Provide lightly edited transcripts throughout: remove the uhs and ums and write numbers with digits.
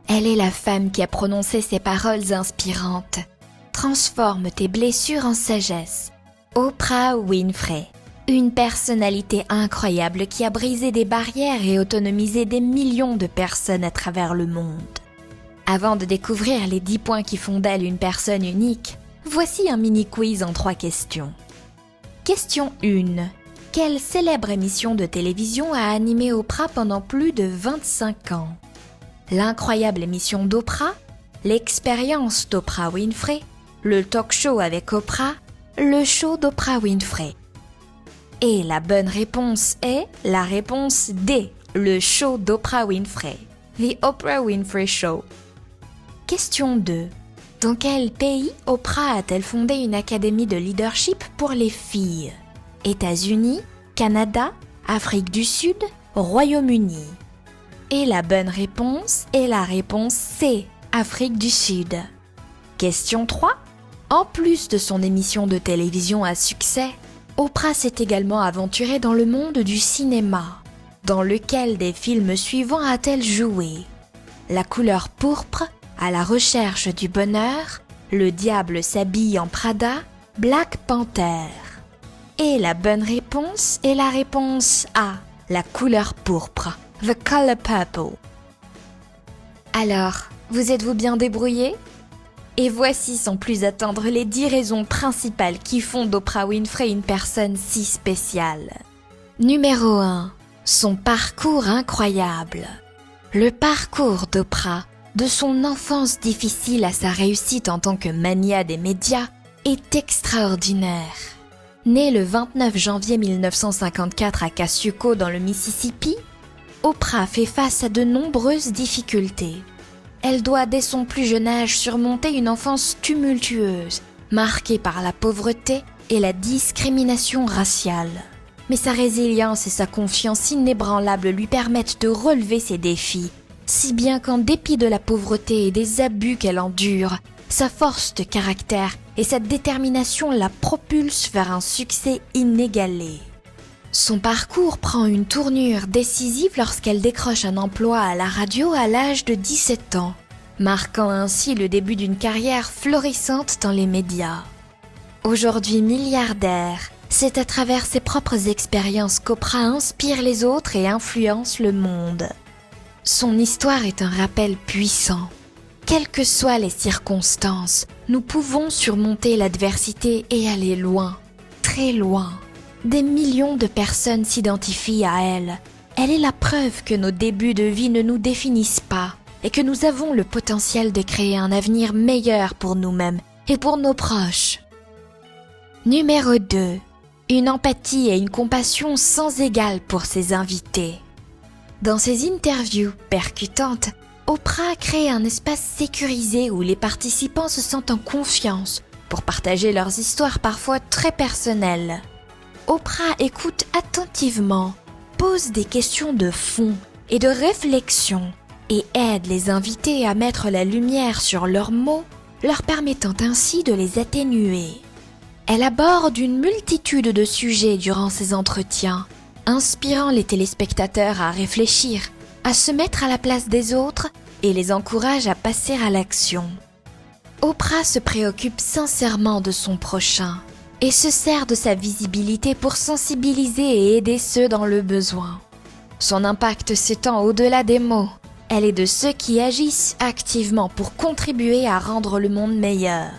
Elle est la femme qui a prononcé ces paroles inspirantes. Transforme tes blessures en sagesse. Oprah Winfrey. Une personnalité incroyable qui a brisé des barrières et autonomisé des millions de personnes à travers le monde. Avant de découvrir les 10 points qui font d'elle une personne unique, voici un mini-quiz en 3 questions. Question 1. Quelle célèbre émission de télévision a animé Oprah pendant plus de 25 ans? L'incroyable émission d'Oprah, l'expérience d'Oprah Winfrey, le talk show avec Oprah, le show d'Oprah Winfrey. Et la bonne réponse est la réponse D, le show d'Oprah Winfrey, The Oprah Winfrey Show. Question 2. Dans quel pays Oprah a-t-elle fondé une académie de leadership pour les filles? États-Unis, Canada, Afrique du Sud, Royaume-Uni. Et la bonne réponse est la réponse C, Afrique du Sud. Question 3. En plus de son émission de télévision à succès, Oprah s'est également aventurée dans le monde du cinéma. Dans lequel des films suivants a-t-elle joué? La couleur pourpre, À la recherche du bonheur, Le diable s'habille en Prada, Black Panther. Et la bonne réponse est la réponse A, la couleur pourpre, The Color Purple. Alors, vous êtes-vous bien débrouillé? Et voici sans plus attendre les 10 raisons principales qui font d'Oprah Winfrey une personne si spéciale. Numéro 1. Son parcours incroyable. Le parcours d'Oprah, de son enfance difficile à sa réussite en tant que mania des médias, est extraordinaire. Née le 29 janvier 1954 à Casuco dans le Mississippi, Oprah fait face à de nombreuses difficultés. Elle doit dès son plus jeune âge surmonter une enfance tumultueuse, marquée par la pauvreté et la discrimination raciale. Mais sa résilience et sa confiance inébranlable lui permettent de relever ces défis, si bien qu'en dépit de la pauvreté et des abus qu'elle endure, sa force de caractère et sa détermination la propulsent vers un succès inégalé. Son parcours prend une tournure décisive lorsqu'elle décroche un emploi à la radio à l'âge de 17 ans, marquant ainsi le début d'une carrière florissante dans les médias. Aujourd'hui milliardaire, c'est à travers ses propres expériences qu'Oprah inspire les autres et influence le monde. Son histoire est un rappel puissant. Quelles que soient les circonstances, nous pouvons surmonter l'adversité et aller loin, très loin. Des millions de personnes s'identifient à elle. Elle est la preuve que nos débuts de vie ne nous définissent pas et que nous avons le potentiel de créer un avenir meilleur pour nous-mêmes et pour nos proches. Numéro 2. Une empathie et une compassion sans égale pour ses invités. Dans ses interviews percutantes, Oprah crée un espace sécurisé où les participants se sentent en confiance pour partager leurs histoires parfois très personnelles. Oprah écoute attentivement, pose des questions de fond et de réflexion et aide les invités à mettre la lumière sur leurs mots, leur permettant ainsi de les atténuer. Elle aborde une multitude de sujets durant ses entretiens, inspirant les téléspectateurs à réfléchir, à se mettre à la place des autres et les encourage à passer à l'action. Oprah se préoccupe sincèrement de son prochain et se sert de sa visibilité pour sensibiliser et aider ceux dans le besoin. Son impact s'étend au-delà des mots. Elle est de ceux qui agissent activement pour contribuer à rendre le monde meilleur.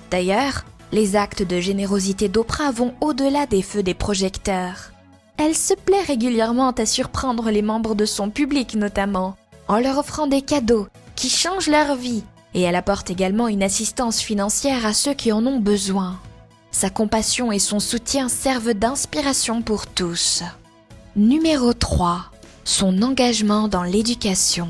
D'ailleurs, les actes de générosité d'Oprah vont au-delà des feux des projecteurs. Elle se plaît régulièrement à surprendre les membres de son public notamment, en leur offrant des cadeaux qui changent leur vie, et elle apporte également une assistance financière à ceux qui en ont besoin. Sa compassion et son soutien servent d'inspiration pour tous. Numéro 3. Son engagement dans l'éducation.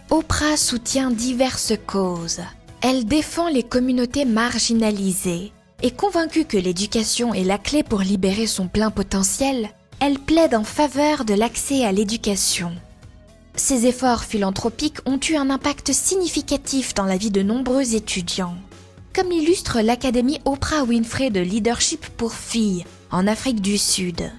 Oprah soutient diverses causes. Elle défend les communautés marginalisées. Et convaincue que l'éducation est la clé pour libérer son plein potentiel, elle plaide en faveur de l'accès à l'éducation. Ses efforts philanthropiques ont eu un impact significatif dans la vie de nombreux étudiants, comme l'illustre l'Académie Oprah Winfrey de Leadership pour filles en Afrique du Sud.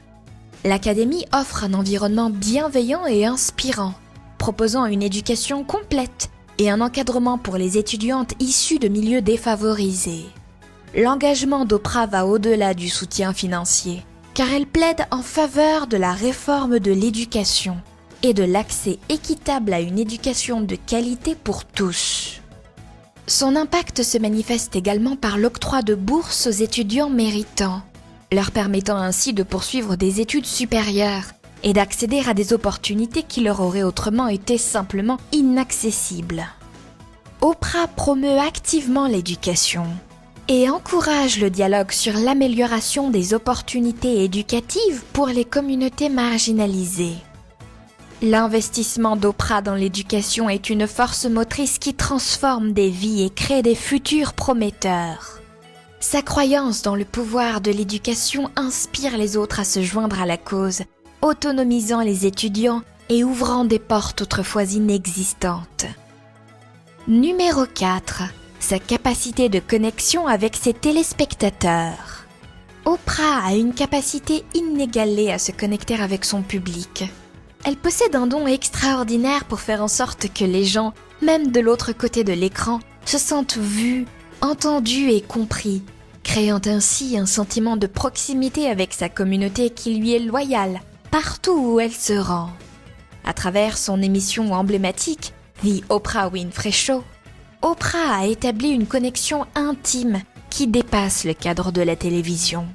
L'Académie offre un environnement bienveillant et inspirant, proposant une éducation complète et un encadrement pour les étudiantes issues de milieux défavorisés. L'engagement d'Oprah va au-delà du soutien financier, car elle plaide en faveur de la réforme de l'éducation et de l'accès équitable à une éducation de qualité pour tous. Son impact se manifeste également par l'octroi de bourses aux étudiants méritants, leur permettant ainsi de poursuivre des études supérieures et d'accéder à des opportunités qui leur auraient autrement été simplement inaccessibles. Oprah promeut activement l'éducation et encourage le dialogue sur l'amélioration des opportunités éducatives pour les communautés marginalisées. L'investissement d'Oprah dans l'éducation est une force motrice qui transforme des vies et crée des futurs prometteurs. Sa croyance dans le pouvoir de l'éducation inspire les autres à se joindre à la cause, autonomisant les étudiants et ouvrant des portes autrefois inexistantes. Numéro 4. Sa capacité de connexion avec ses téléspectateurs. Oprah a une capacité inégalée à se connecter avec son public. Elle possède un don extraordinaire pour faire en sorte que les gens, même de l'autre côté de l'écran, se sentent vus, entendus et compris, créant ainsi un sentiment de proximité avec sa communauté qui lui est loyale, partout où elle se rend. À travers son émission emblématique, The Oprah Winfrey Show, Oprah a établi une connexion intime qui dépasse le cadre de la télévision.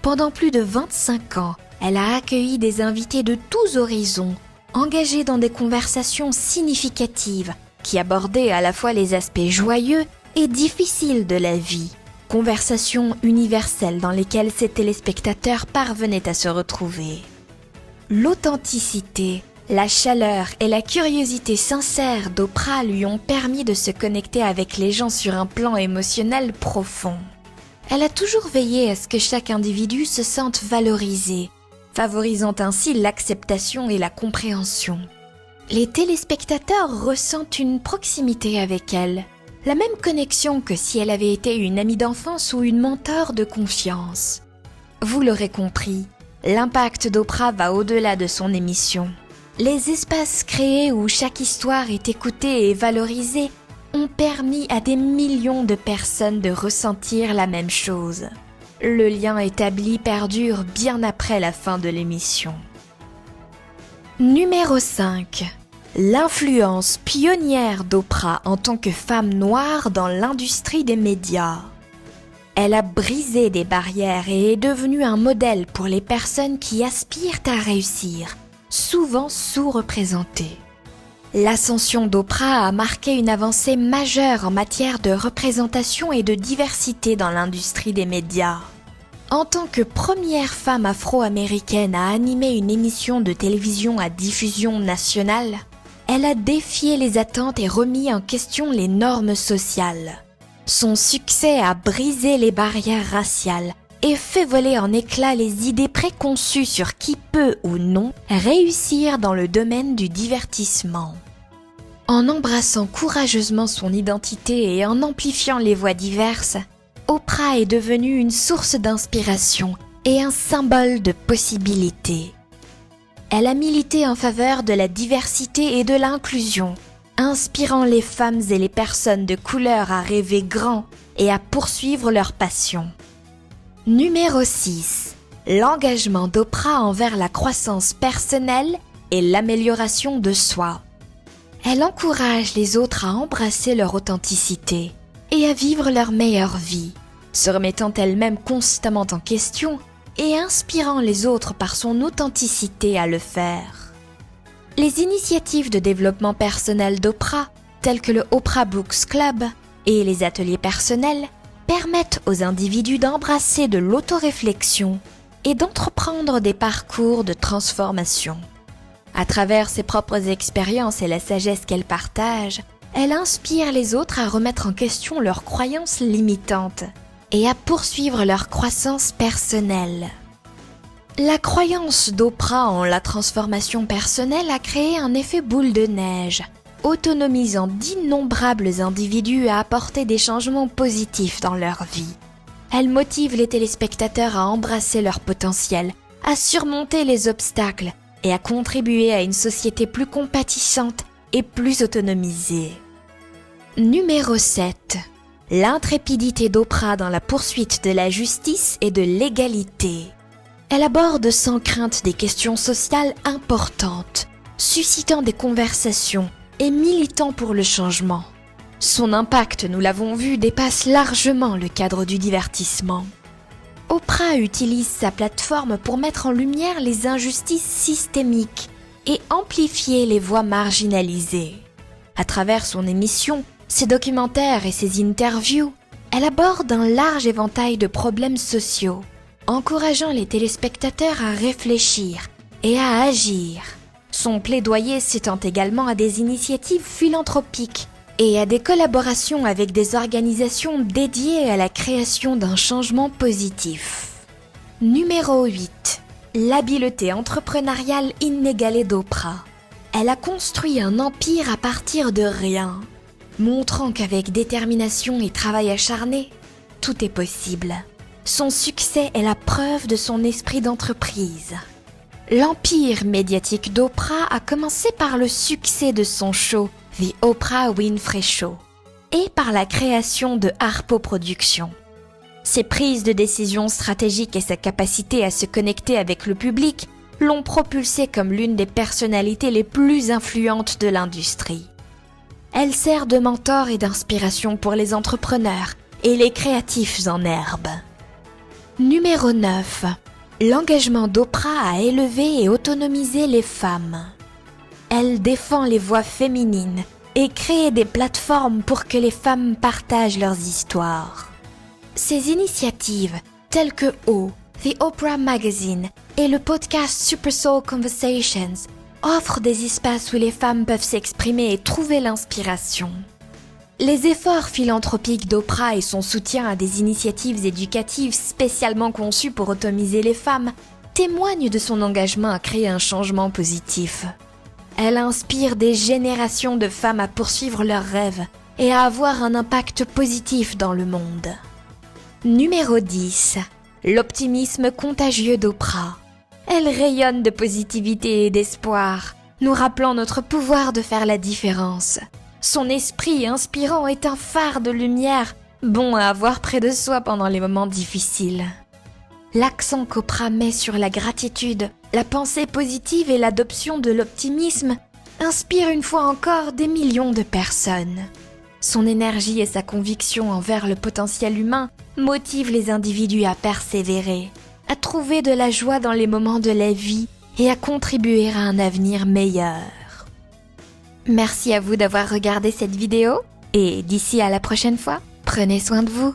Pendant plus de 25 ans, elle a accueilli des invités de tous horizons, engagés dans des conversations significatives qui abordaient à la fois les aspects joyeux et difficiles de la vie. Conversations universelles dans lesquelles ses téléspectateurs parvenaient à se retrouver. L'authenticité, la chaleur et la curiosité sincère d'Oprah lui ont permis de se connecter avec les gens sur un plan émotionnel profond. Elle a toujours veillé à ce que chaque individu se sente valorisé, favorisant ainsi l'acceptation et la compréhension. Les téléspectateurs ressentent une proximité avec elle, la même connexion que si elle avait été une amie d'enfance ou une mentor de confiance. Vous l'aurez compris, l'impact d'Oprah va au-delà de son émission. Les espaces créés où chaque histoire est écoutée et valorisée ont permis à des millions de personnes de ressentir la même chose. Le lien établi perdure bien après la fin de l'émission. Numéro 5. L'influence pionnière d'Oprah en tant que femme noire dans l'industrie des médias. Elle a brisé des barrières et est devenue un modèle pour les personnes qui aspirent à réussir, souvent sous-représentées. L'ascension d'Oprah a marqué une avancée majeure en matière de représentation et de diversité dans l'industrie des médias. En tant que première femme afro-américaine à animer une émission de télévision à diffusion nationale, elle a défié les attentes et remis en question les normes sociales. Son succès a brisé les barrières raciales et fait voler en éclats les idées préconçues sur qui peut ou non réussir dans le domaine du divertissement. En embrassant courageusement son identité et en amplifiant les voix diverses, Oprah est devenue une source d'inspiration et un symbole de possibilités. Elle a milité en faveur de la diversité et de l'inclusion, inspirant les femmes et les personnes de couleur à rêver grand et à poursuivre leur passion. Numéro 6. L'engagement d'Oprah envers la croissance personnelle et l'amélioration de soi. Elle encourage les autres à embrasser leur authenticité et à vivre leur meilleure vie, se remettant elle-même constamment en question et inspirant les autres par son authenticité à le faire. Les initiatives de développement personnel d'Oprah, telles que le Oprah Books Club et les ateliers personnels, permettent aux individus d'embrasser de l'autoréflexion et d'entreprendre des parcours de transformation. À travers ses propres expériences et la sagesse qu'elle partage, elle inspire les autres à remettre en question leurs croyances limitantes et à poursuivre leur croissance personnelle. La croyance d'Oprah en la transformation personnelle a créé un effet boule de neige, autonomisant d'innombrables individus à apporter des changements positifs dans leur vie. Elle motive les téléspectateurs à embrasser leur potentiel, à surmonter les obstacles et à contribuer à une société plus compatissante et plus autonomisée. Numéro 7. L'intrépidité d'Oprah dans la poursuite de la justice et de l'égalité. Elle aborde sans crainte des questions sociales importantes, suscitant des conversations et militant pour le changement. Son impact, nous l'avons vu, dépasse largement le cadre du divertissement. Oprah utilise sa plateforme pour mettre en lumière les injustices systémiques et amplifier les voix marginalisées. À travers son émission, ses documentaires et ses interviews, elle aborde un large éventail de problèmes sociaux, encourageant les téléspectateurs à réfléchir et à agir. Son plaidoyer s'étend également à des initiatives philanthropiques et à des collaborations avec des organisations dédiées à la création d'un changement positif. Numéro 8. L'habileté entrepreneuriale inégalée d'Oprah. Elle a construit un empire à partir de rien, montrant qu'avec détermination et travail acharné, tout est possible. Son succès est la preuve de son esprit d'entreprise. L'empire médiatique d'Oprah a commencé par le succès de son show The Oprah Winfrey Show et par la création de Harpo Productions. Ses prises de décision stratégiques et sa capacité à se connecter avec le public l'ont propulsée comme l'une des personnalités les plus influentes de l'industrie. Elle sert de mentor et d'inspiration pour les entrepreneurs et les créatifs en herbe. Numéro 9. L'engagement d'Oprah à élever et autonomiser les femmes. Elle défend les voix féminines et crée des plateformes pour que les femmes partagent leurs histoires. Ces initiatives, telles que O, The Oprah Magazine et le podcast Super Soul Conversations, offrent des espaces où les femmes peuvent s'exprimer et trouver l'inspiration. Les efforts philanthropiques d'Oprah et son soutien à des initiatives éducatives spécialement conçues pour autonomiser les femmes témoignent de son engagement à créer un changement positif. Elle inspire des générations de femmes à poursuivre leurs rêves et à avoir un impact positif dans le monde. Numéro 10. L'optimisme contagieux d'Oprah. Elle rayonne de positivité et d'espoir, nous rappelant notre pouvoir de faire la différence. Son esprit inspirant est un phare de lumière, bon à avoir près de soi pendant les moments difficiles. L'accent qu'Oprah met sur la gratitude, la pensée positive et l'adoption de l'optimisme inspire une fois encore des millions de personnes. Son énergie et sa conviction envers le potentiel humain motivent les individus à persévérer, à trouver de la joie dans les moments de la vie et à contribuer à un avenir meilleur. Merci à vous d'avoir regardé cette vidéo et d'ici à la prochaine fois, prenez soin de vous.